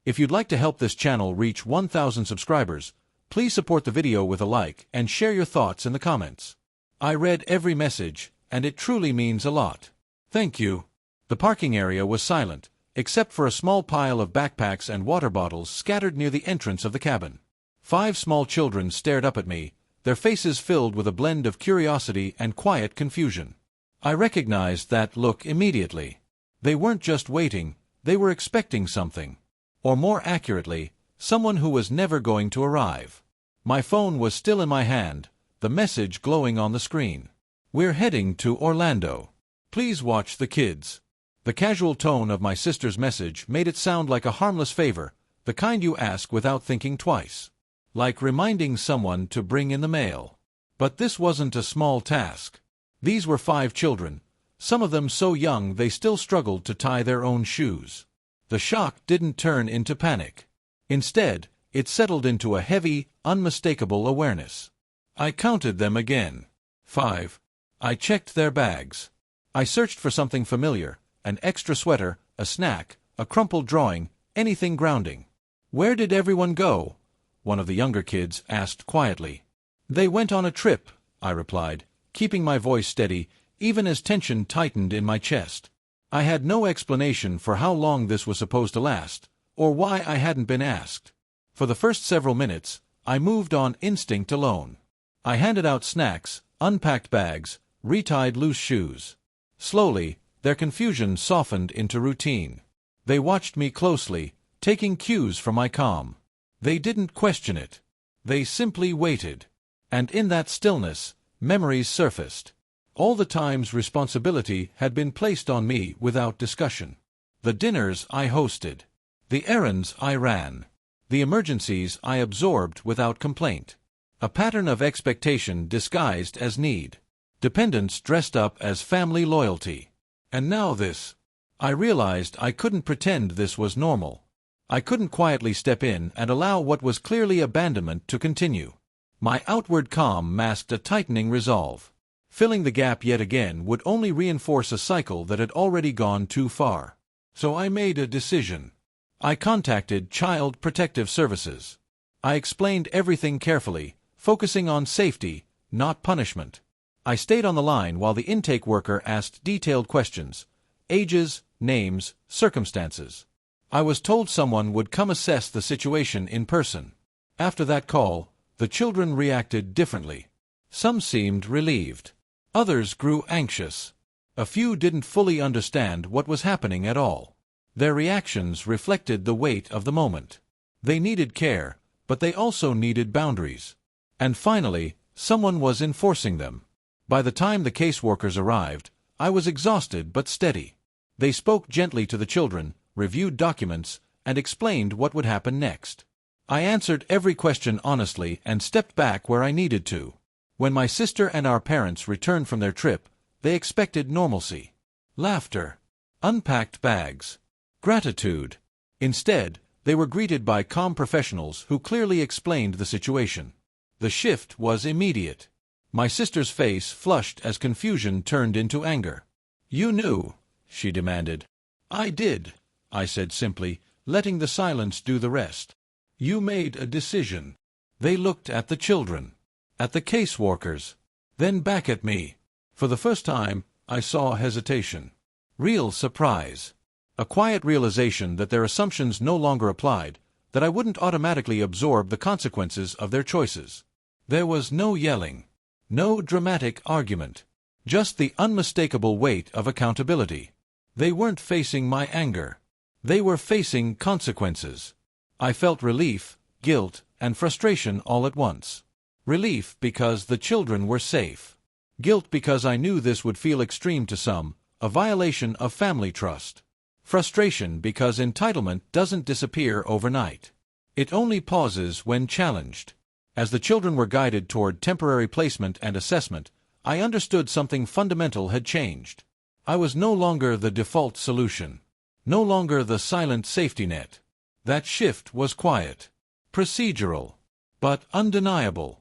If you'd like to help this channel reach 1,000 subscribers, please support the video with a like and share your thoughts in the comments. I read every message, and it truly means a lot. Thank you. The parking area was silent, except for a small pile of backpacks and water bottles scattered near the entrance of the cabin. 5 small children stared up at me, their faces filled with a blend of curiosity and quiet confusion. I recognized that look immediately. They weren't just waiting, they were expecting something. Or more accurately, someone who was never going to arrive. My phone was still in my hand, the message glowing on the screen. We're heading to Orlando. Please watch the kids. The casual tone of my sister's message made it sound like a harmless favor, the kind you ask without thinking twice. Like reminding someone to bring in the mail. But this wasn't a small task. These were 5 children, some of them so young they still struggled to tie their own shoes. The shock didn't turn into panic. Instead, it settled into a heavy, unmistakable awareness. I counted them again. 5. I checked their bags. I searched for something familiar, an extra sweater, a snack, a crumpled drawing, anything grounding. Where did everyone go? One of the younger kids asked quietly. They went on a trip, I replied, keeping my voice steady, even as tension tightened in my chest. I had no explanation for how long this was supposed to last, or why I hadn't been asked. For the first several minutes, I moved on instinct alone. I handed out snacks, unpacked bags, retied loose shoes. Slowly, their confusion softened into routine. They watched me closely, taking cues from my calm. They didn't question it. They simply waited. And in that stillness, memories surfaced. All the times responsibility had been placed on me without discussion. The dinners I hosted. The errands I ran. The emergencies I absorbed without complaint. A pattern of expectation disguised as need. Dependence dressed up as family loyalty. And now this. I realized I couldn't pretend this was normal. I couldn't quietly step in and allow what was clearly abandonment to continue. My outward calm masked a tightening resolve. Filling the gap yet again would only reinforce a cycle that had already gone too far. So I made a decision. I contacted Child Protective Services. I explained everything carefully, focusing on safety, not punishment. I stayed on the line while the intake worker asked detailed questions, ages, names, circumstances. I was told someone would come assess the situation in person. After that call, the children reacted differently. Some seemed relieved. Others grew anxious. A few didn't fully understand what was happening at all. Their reactions reflected the weight of the moment. They needed care, but they also needed boundaries. And finally, someone was enforcing them. By the time the caseworkers arrived, I was exhausted but steady. They spoke gently to the children, reviewed documents, and explained what would happen next. I answered every question honestly and stepped back where I needed to. When my sister and our parents returned from their trip, they expected normalcy. Laughter. Unpacked bags. Gratitude. Instead, they were greeted by calm professionals who clearly explained the situation. The shift was immediate. My sister's face flushed as confusion turned into anger. "You knew," she demanded. "I did," I said simply, letting the silence do the rest. "You made a decision." They looked at the children. At the caseworkers, then back at me. For the first time, I saw hesitation. Real surprise. A quiet realization that their assumptions no longer applied, that I wouldn't automatically absorb the consequences of their choices. There was no yelling, no dramatic argument, just the unmistakable weight of accountability. They weren't facing my anger. They were facing consequences. I felt relief, guilt, and frustration all at once. Relief because the children were safe. Guilt because I knew this would feel extreme to some, a violation of family trust. Frustration because entitlement doesn't disappear overnight. It only pauses when challenged. As the children were guided toward temporary placement and assessment, I understood something fundamental had changed. I was no longer the default solution. No longer the silent safety net. That shift was quiet. Procedural. But undeniable.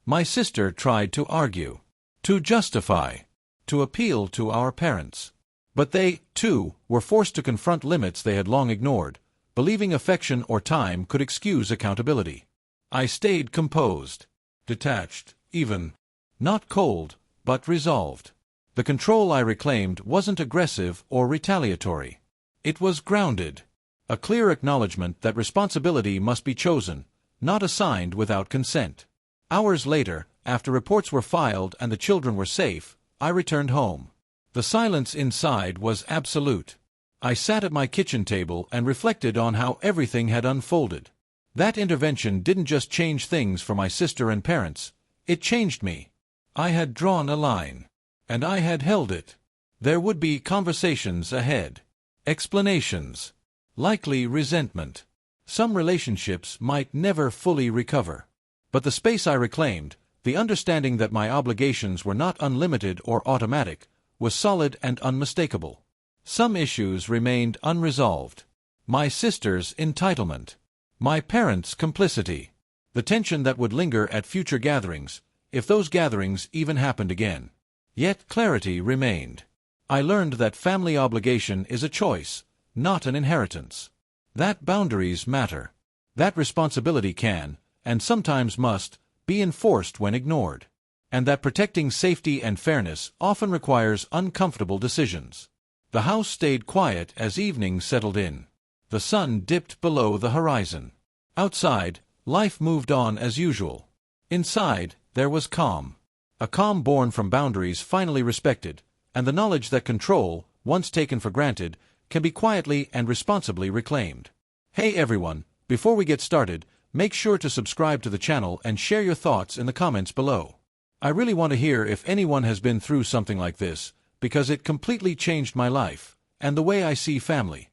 My sister tried to argue, to justify, to appeal to our parents. But they, too, were forced to confront limits they had long ignored, believing affection or time could excuse accountability. I stayed composed, detached, even. Not cold, but resolved. The control I reclaimed wasn't aggressive or retaliatory. It was grounded. A clear acknowledgement that responsibility must be chosen, not assigned without consent. Hours later, after reports were filed and the children were safe, I returned home. The silence inside was absolute. I sat at my kitchen table and reflected on how everything had unfolded. That intervention didn't just change things for my sister and parents, it changed me. I had drawn a line. And I had held it. There would be conversations ahead. Explanations. Likely resentment. Some relationships might never fully recover. But the space I reclaimed, the understanding that my obligations were not unlimited or automatic, was solid and unmistakable. Some issues remained unresolved. My sister's entitlement. My parents' complicity. The tension that would linger at future gatherings, if those gatherings even happened again. Yet clarity remained. I learned that family obligation is a choice, not an inheritance. That boundaries matter. That responsibility can, and sometimes must, be enforced when ignored. And that protecting safety and fairness often requires uncomfortable decisions. The house stayed quiet as evening settled in. The sun dipped below the horizon. Outside, life moved on as usual. Inside, there was calm. A calm born from boundaries finally respected, and the knowledge that control, once taken for granted, can be quietly and responsibly reclaimed. Hey everyone, before we get started, make sure to subscribe to the channel and share your thoughts in the comments below. I really want to hear if anyone has been through something like this, because it completely changed my life, and the way I see family.